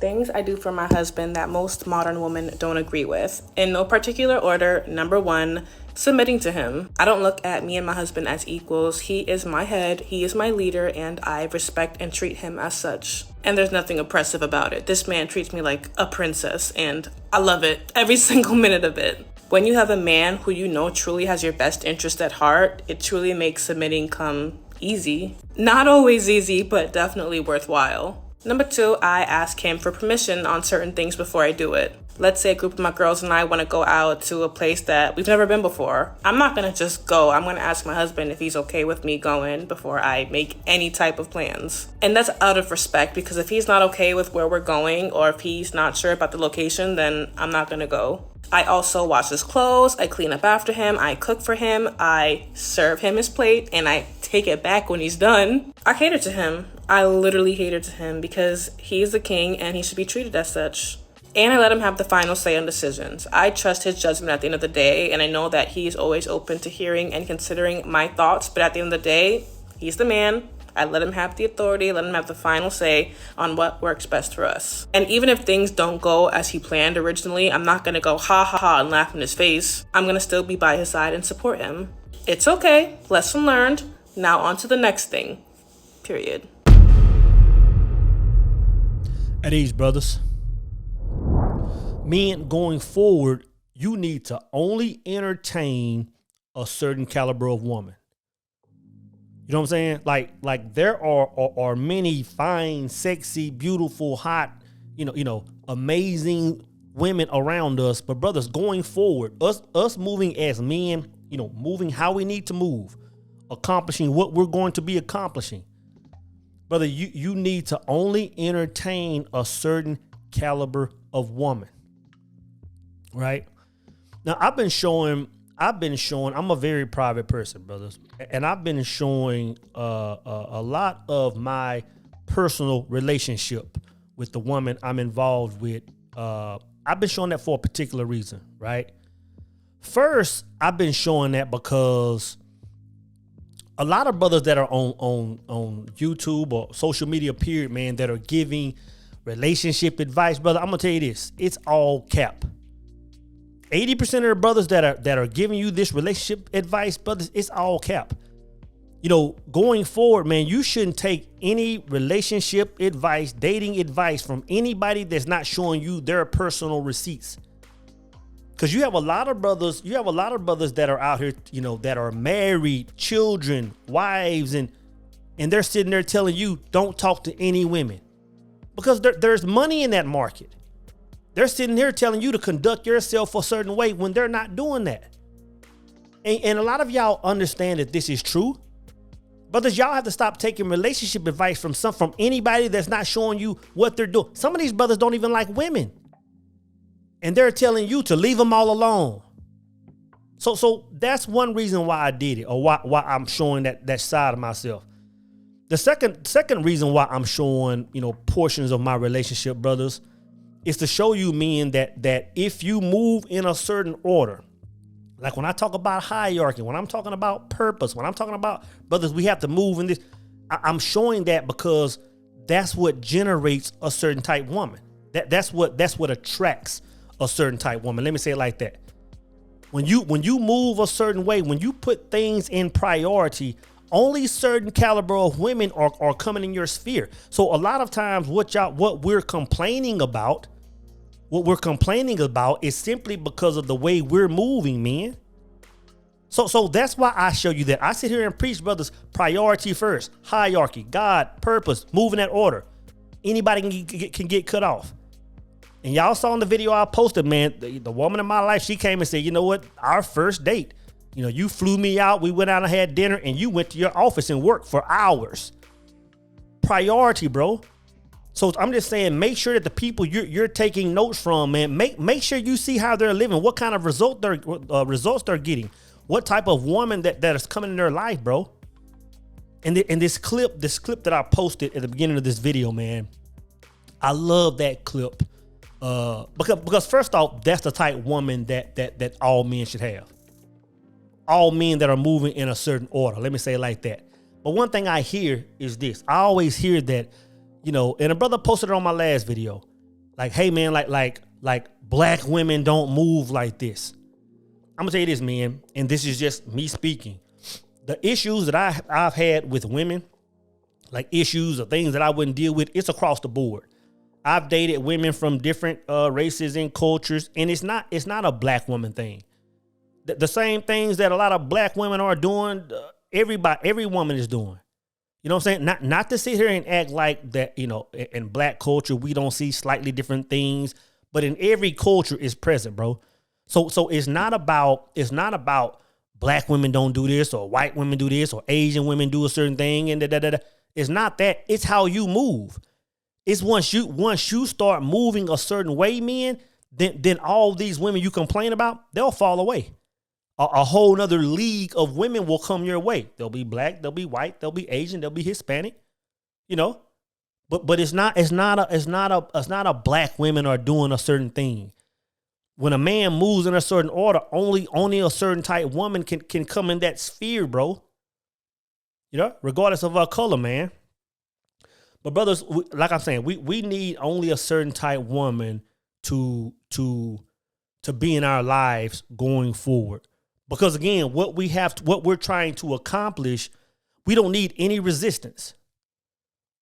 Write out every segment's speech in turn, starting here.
Things I do for my husband that most modern women don't agree with. In no particular order, number 1, submitting to him. I don't look at me and my husband as equals. He is my head, he is my leader, and I respect and treat him as such. And there's nothing oppressive about it. This man treats me like a princess, and I love it, every single minute of it. When you have a man who you know truly has your best interest at heart, it truly makes submitting come easy. Not always easy, but definitely worthwhile. Number 2, I ask him for permission on certain things before I do it. Let's say a group of my girls and I want to go out to a place that we've never been before. I'm not going to just go. I'm going to ask my husband if he's okay with me going before I make any type of plans. And that's out of respect, because if he's not okay with where we're going, or if he's not sure about the location, then I'm not going to go. I also wash his clothes, I clean up after him, I cook for him, I serve him his plate, and I take it back when he's done. I cater to him. I literally cater to him because he's the king and he should be treated as such. And I let him have the final say on decisions. I trust his judgment at the end of the day, and I know that he's always open to hearing and considering my thoughts, but at the end of the day, he's the man. I let him have the authority, let him have the final say on what works best for us. And even if things don't go as he planned originally, I'm not going to go ha ha ha and laugh in his face. I'm going to still be by his side and support him. It's okay. Lesson learned. Now on to the next thing. Period. At ease, brothers. Men, going forward, you need to only entertain a certain caliber of woman. You know what I'm saying? Like there are many fine, sexy, beautiful, hot, amazing women around us. But brothers, going forward, us moving as men, moving how we need to move, accomplishing what we're going to be accomplishing. Brother, you need to only entertain a certain caliber of woman. Right? Now, I've been showing, I'm a very private person, brothers. And I've been showing a lot of my personal relationship with the woman I'm involved with. I've been showing that for a particular reason, right? First, I've been showing that because a lot of brothers that are on YouTube or social media, period, man, that are giving relationship advice, brother, I'm gonna tell you this, it's all cap. 80% of the brothers that are giving you this relationship advice, brothers, it's all cap. Going forward, man, you shouldn't take any relationship advice, dating advice from anybody that's not showing you their personal receipts. Because you have a lot of brothers that are out here, that are married, children, wives, and they're sitting there telling you, don't talk to any women. Because there's money in that market. They're sitting here telling you to conduct yourself a certain way when they're not doing that. And a lot of y'all understand that this is true. Brothers, y'all have to stop taking relationship advice from anybody that's not showing you what they're doing. Some of these brothers don't even like women. And they're telling you to leave them all alone. So that's one reason why I did it, or why I'm showing that side of myself. The second reason why I'm showing, portions of my relationship, brothers, is to show you, men, that if you move in a certain order, like when I talk about hierarchy, when I'm talking about purpose, when I'm talking about, brothers, we have to move in this. I'm showing that because that's what generates a certain type woman. That's what attracts a certain type woman. Let me say it like that. When you move a certain way, when you put things in priority, only certain caliber of women are coming in your sphere. So a lot of times what we're complaining about is simply because of the way we're moving, man. So that's why I show you that. I sit here and preach, brothers, priority first, hierarchy, God, purpose, move in that order. Anybody can get cut off. And y'all saw in the video I posted, man, the woman in my life, she came and said, you know what, our first date, you flew me out, we went out and had dinner, and you went to your office and worked for hours. Priority, bro. So I'm just saying, make sure that the people you're taking notes from, man, make sure you see how they're living, what kind of results they're getting, what type of woman that is coming in their life, bro. And this clip that I posted at the beginning of this video, man, I love that clip. Because first off, that's the type woman that all men should have. All men that are moving in a certain order. Let me say it like that. But one thing I hear is this. I always hear that, and a brother posted it on my last video. like, hey man, like black women don't move like this. I'm gonna tell you this, man, and this is just me speaking. The issues that I've had with women, like issues or things that I wouldn't deal with, it's across the board. I've dated women from different races and cultures, and it's not a black woman thing. The same things that a lot of black women are doing, every woman is doing. You know what I'm saying? Not to sit here and act like that, you know, in black culture, we don't see slightly different things, but in every culture is present, bro. So it's not about black women don't do this or white women do this or Asian women do a certain thing and da. It's not that. It's how you move. It's once you start moving a certain way, man, then all these women you complain about, they'll fall away. A whole nother league of women will come your way. They'll be black, they'll be white, they'll be Asian, they'll be Hispanic, you know. But it's not a black women are doing a certain thing. When a man moves in a certain order, only a certain type woman can come in that sphere, bro. You know, regardless of our color, man. But brothers, like I'm saying, we need only a certain type woman to be in our lives going forward. Because again, what we're trying to accomplish, we don't need any resistance.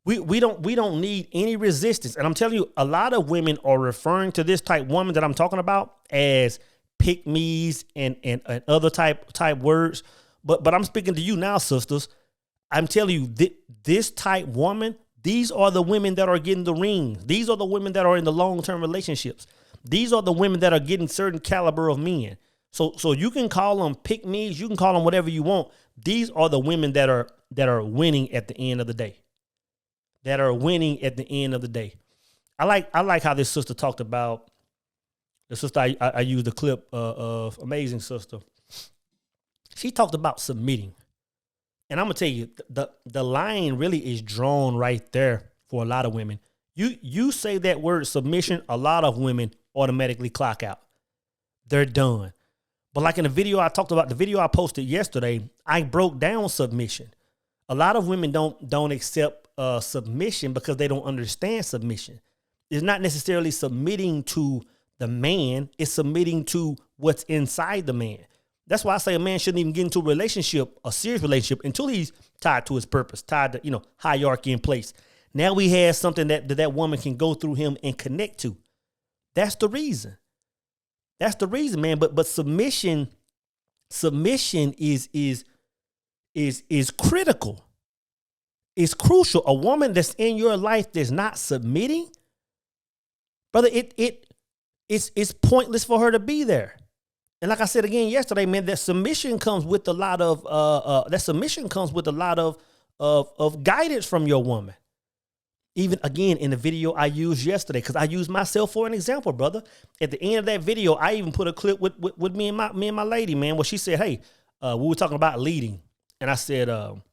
We don't need any resistance. And I'm telling you, a lot of women are referring to this type woman that I'm talking about as pick-me's and other type words. But I'm speaking to you now, sisters. I'm telling you, this type woman, these are the women that are getting the rings. These are the women that are in the long-term relationships. These are the women that are getting certain caliber of men. So you can call them pick-me's, you can call them whatever you want. These are the women that are winning at the end of the day. That are winning at the end of the day. I like how this sister talked about, the sister I used the clip of Amazing Sister. She talked about submitting. And I'm gonna tell you, the line really is drawn right there for a lot of women. You say that word submission, a lot of women automatically clock out. They're done. But like in the video I talked about, the video I posted yesterday, I broke down submission. A lot of women don't accept submission because they don't understand submission. It's not necessarily submitting to the man, it's submitting to what's inside the man. That's why I say a man shouldn't even get into a serious relationship, until he's tied to his purpose, tied to, you know, hierarchy in place. Now we have something that woman can go through him and connect to. That's the reason. That's the reason, man. But submission is critical. It's crucial. A woman that's in your life that's not submitting, brother, it's pointless for her to be there. And like I said again yesterday, man, that submission comes with a lot of guidance from your woman. Even again in the video I used yesterday, because I used myself for an example, brother. At the end of that video, I even put a clip with me and my lady, man, where she said, "Hey, we were talking about leading," and I said, "Am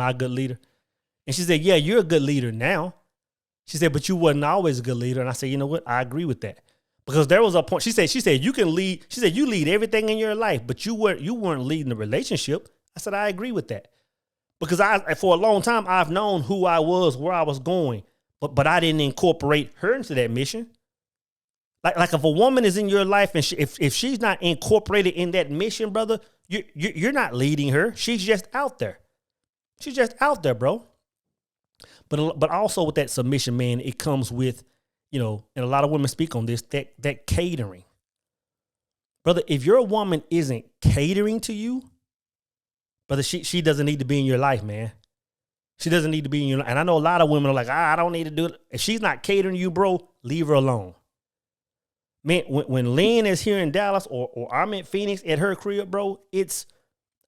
I a good leader?" And she said, "Yeah, you're a good leader now." She said, "But you wasn't always a good leader." And I said, "You know what? I agree with that." Because there was a point. She said you can lead. She said you lead everything in your life, but you weren't leading the relationship. I said I agree with that. Because for a long time I've known who I was, where I was going, but I didn't incorporate her into that mission. Like if a woman is in your life and if she's not incorporated in that mission, brother, you're not leading her. She's just out there. She's just out there, bro. But also with that submission, man, it comes with, you know, and a lot of women speak on this, that catering. Brother, if your woman isn't catering to you, brother, she doesn't need to be in your life, man. She doesn't need to be in your life. And I know a lot of women are like, I don't need to do it. If she's not catering to you, bro, leave her alone. Man, when Lynn is here in Dallas or I'm in Phoenix at her crib, bro,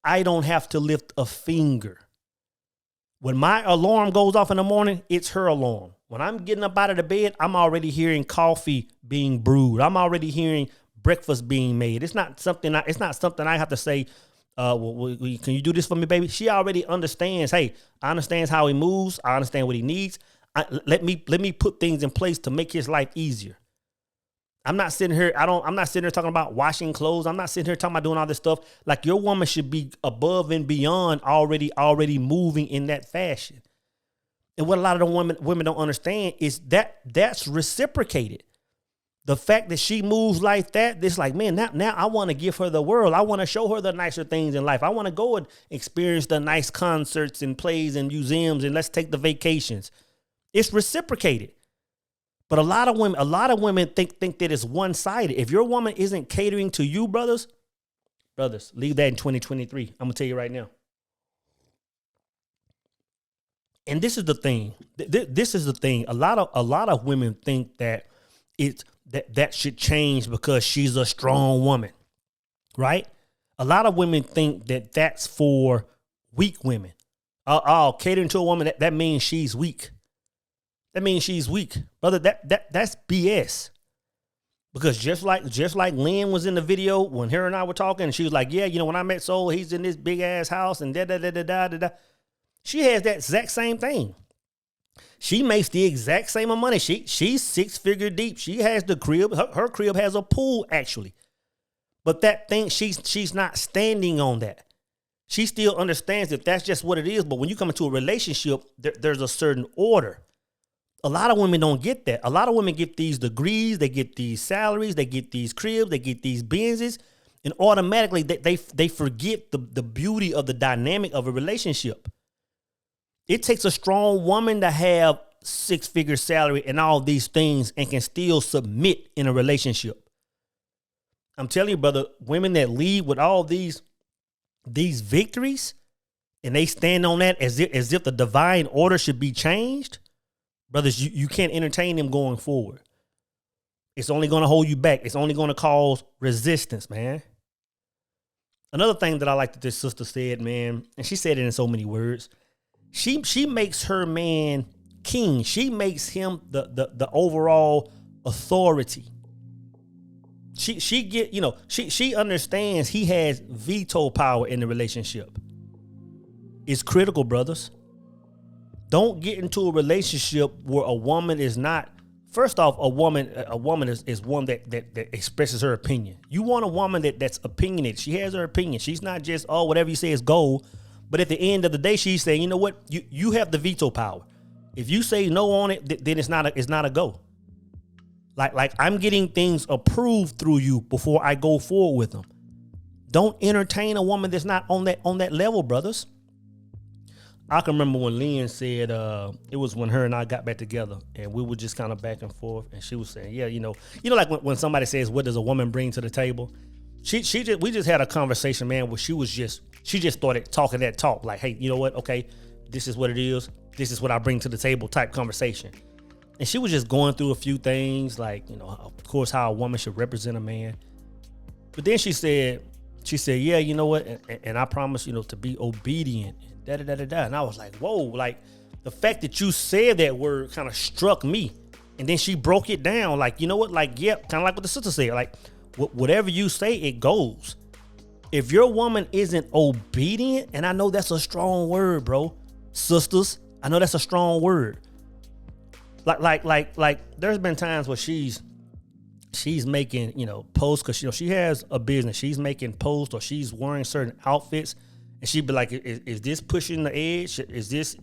I don't have to lift a finger. When my alarm goes off in the morning, it's her alarm. When I'm getting up out of the bed, I'm already hearing coffee being brewed. I'm already hearing breakfast being made. It's not something I have to say, can you do this for me, baby? She already understands. Hey, I understand how he moves. I understand what he needs. Let me put things in place to make his life easier. I'm not sitting here talking about washing clothes. I'm not sitting here talking about doing all this stuff. Like, your woman should be above and beyond already moving in that fashion. And what a lot of the women don't understand is that's reciprocated. The fact that she moves like that, it's like, man, now I want to give her the world. I want to show her the nicer things in life. I want to go and experience the nice concerts and plays and museums, and let's take the vacations. It's reciprocated. But a lot of women think that it's one-sided. If your woman isn't catering to you, brothers, leave that in 2023. I'm gonna tell you right now. And this is the thing. This is the thing. A lot of women think that that should change because she's a strong woman, right? A lot of women think that that's for weak women. Catering to a woman, that means she's weak. That means she's weak, brother. That's BS. Because just like Lynn was in the video when her and I were talking, and she was like, yeah, when I met Soul, he's in this big ass house and da. She has that exact same thing. She makes the exact same amount of money. She's 6-figure deep. She has the crib. Her crib has a pool, actually. But that thing, she's not standing on that. She still understands that that's just what it is. But when you come into a relationship, there's a certain order. A lot of women don't get that. A lot of women get these degrees, they get these salaries, they get these cribs, they get these Benzes, and automatically they forget the beauty of the dynamic of a relationship. It takes a strong woman to have 6-figure salary and all these things and can still submit in a relationship. I'm telling you, brother, women that lead with all these victories and they stand on that as if the divine order should be changed, brothers, you can't entertain them going forward. It's only going to hold you back. It's only going to cause resistance, man. Another thing that I like that this sister said, man, and she said it in so many words. She makes her man king. She makes him the overall authority. She understands he has veto power in the relationship. It's critical, brothers. Don't get into a relationship where a woman is not. First off, a woman is one that expresses her opinion. You want a woman that's opinionated. She has her opinion. She's not just, whatever you say is gold. But at the end of the day, she's saying, you know what? You have the veto power. If you say no on it, then it's not a go. Like I'm getting things approved through you before I go forward with them. Don't entertain a woman that's not on that level, brothers. I can remember when Lynn said, it was when her and I got back together and we were just kind of back and forth. And she was saying, yeah, like when somebody says, what does a woman bring to the table? We just had a conversation, man, where she just started talking that talk. Like, hey, you know what? Okay, this is what it is. This is what I bring to the table type conversation. And she was just going through a few things, like, of course, how a woman should represent a man. But then she said, yeah, you know what? And I promise, to be obedient. And I was like, whoa, like the fact that you said that word kind of struck me. And then she broke it down like, you know what? Like, yeah, kind of like what the sister said, like whatever you say, it goes. If your woman isn't obedient, and I know that's a strong word, bro, sisters, I know that's a strong word. Like there's been times where she's making, posts because, she has a business. She's making posts or she's wearing certain outfits. And she'd be like, is this pushing the edge? Is this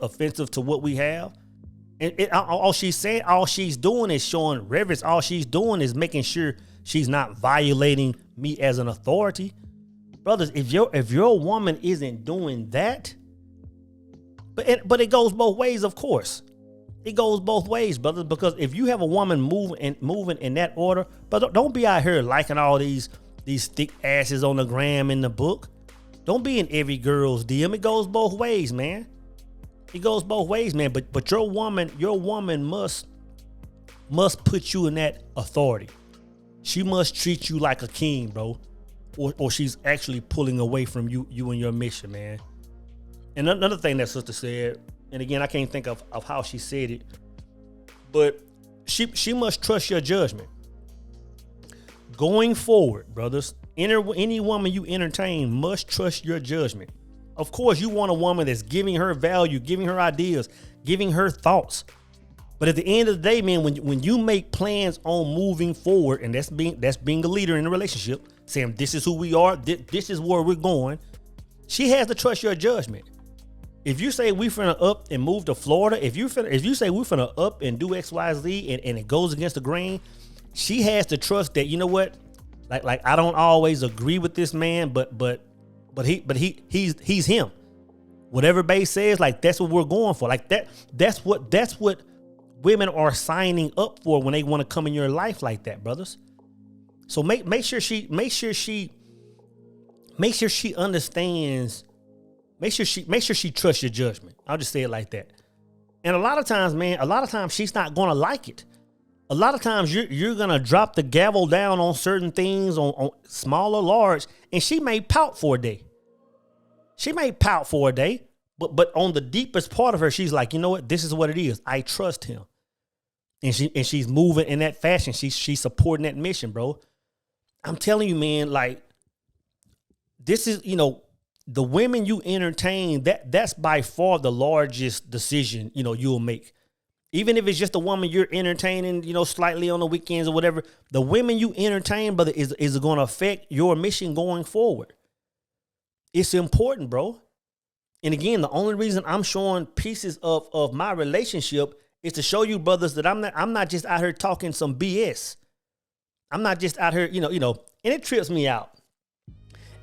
offensive to what we have? And all she's saying, all she's doing is showing reverence. All she's doing is making sure she's not violating me as an authority. Brothers, if your woman isn't doing that, but it goes both ways, of course. It goes both ways, brothers, because if you have a woman moving in that order, but don't be out here liking all these thick asses on the gram in the book. Don't be in every girl's DM. It goes both ways, man. It goes both ways, man. But your woman must put you in that authority. She must treat you like a king, bro. Or she's actually pulling away from you and your mission, man. And another thing that sister said, and again, I can't think of how she said it, but she must trust your judgment. Going forward, brothers, any woman you entertain must trust your judgment. Of course, you want a woman that's giving her value, giving her ideas, giving her thoughts. But at the end of the day, man, when you make plans on moving forward, and that's being a leader in a relationship, saying this is who we are, this is where we're going, she has to trust your judgment. If you say we finna up and move to Florida, if you say we finna up and do XYZ and it goes against the grain, she has to trust that, you know what? Like I don't always agree with this man, but he's him. Whatever Bae says, like that's what we're going for. Like that's what women are signing up for when they want to come in your life like that, brothers. So make sure she understands. Make sure she trusts your judgment. I'll just say it like that. And a lot of times she's not gonna like it. A lot of times you're gonna drop the gavel down on certain things, on small or large, and she may pout for a day. But on the deepest part of her, she's like, you know what? This is what it is. I trust him. And she's moving in that fashion. She's supporting that mission, bro. I'm telling you, man, like this is, the women you entertain, that's by far the largest decision, you'll make. Even if it's just a woman you're entertaining, slightly on the weekends or whatever, the women you entertain, brother, is going to affect your mission going forward. It's important, bro. And again, the only reason I'm showing pieces of my relationship is to show you, brothers, that I'm not just out here talking some BS. I'm not just out here, and it trips me out.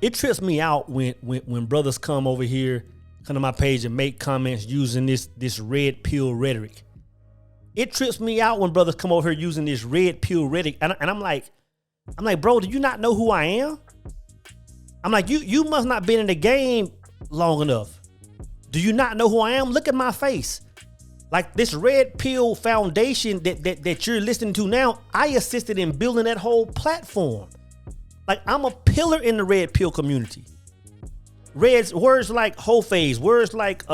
It trips me out when brothers come over here, come to my page and make comments using this red pill rhetoric. It trips me out when brothers come over here using this red pill rhetoric. And I'm like, bro, do you not know who I am? I'm like, you must not been in the game long enough. Do you not know who I am? Look at my face. Like this red pill foundation that you're listening to now, I assisted in building that whole platform. Like I'm a pillar in the red pill community. Words like whole phase, words like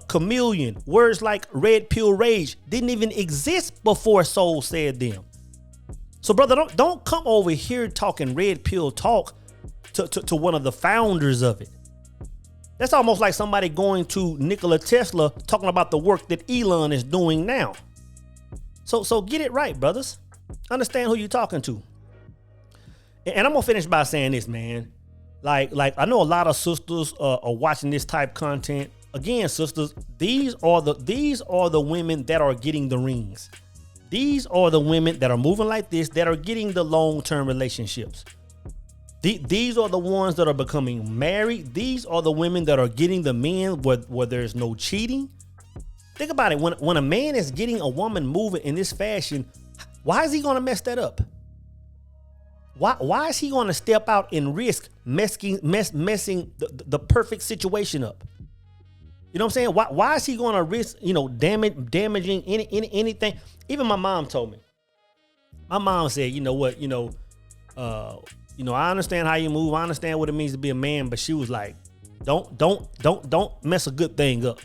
chameleon, words like red pill rage didn't even exist before Soul said them. So brother, don't come over here talking red pill talk to one of the founders of it. That's almost like somebody going to Nikola Tesla talking about the work that Elon is doing now. So get it right, brothers. Understand who you're talking to. And I'm gonna finish by saying this, man. Like I know a lot of sisters are watching this type content. Again, sisters, these are the women that are getting the rings. These are the women that are moving like this, that are getting the long-term relationships. These are the ones that are becoming married. These are the women that are getting the men where there's no cheating. Think about it. When a man is getting a woman moving in this fashion, why is he gonna mess that up? Why is he going to step out and risk messing the perfect situation up? You know what I'm saying? Why is he going to risk, damaging anything? Even my mom told me. My mom said, you know what, I understand how you move. I understand what it means to be a man, but she was like, don't mess a good thing up.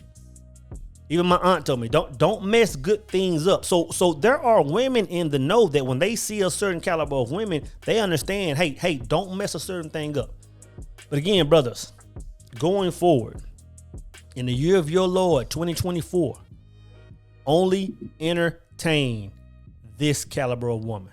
Even my aunt told me, don't mess good things up. So there are women in the know that when they see a certain caliber of women, they understand, hey, don't mess a certain thing up. But again, brothers, going forward, in the year of your Lord, 2024, only entertain this caliber of woman.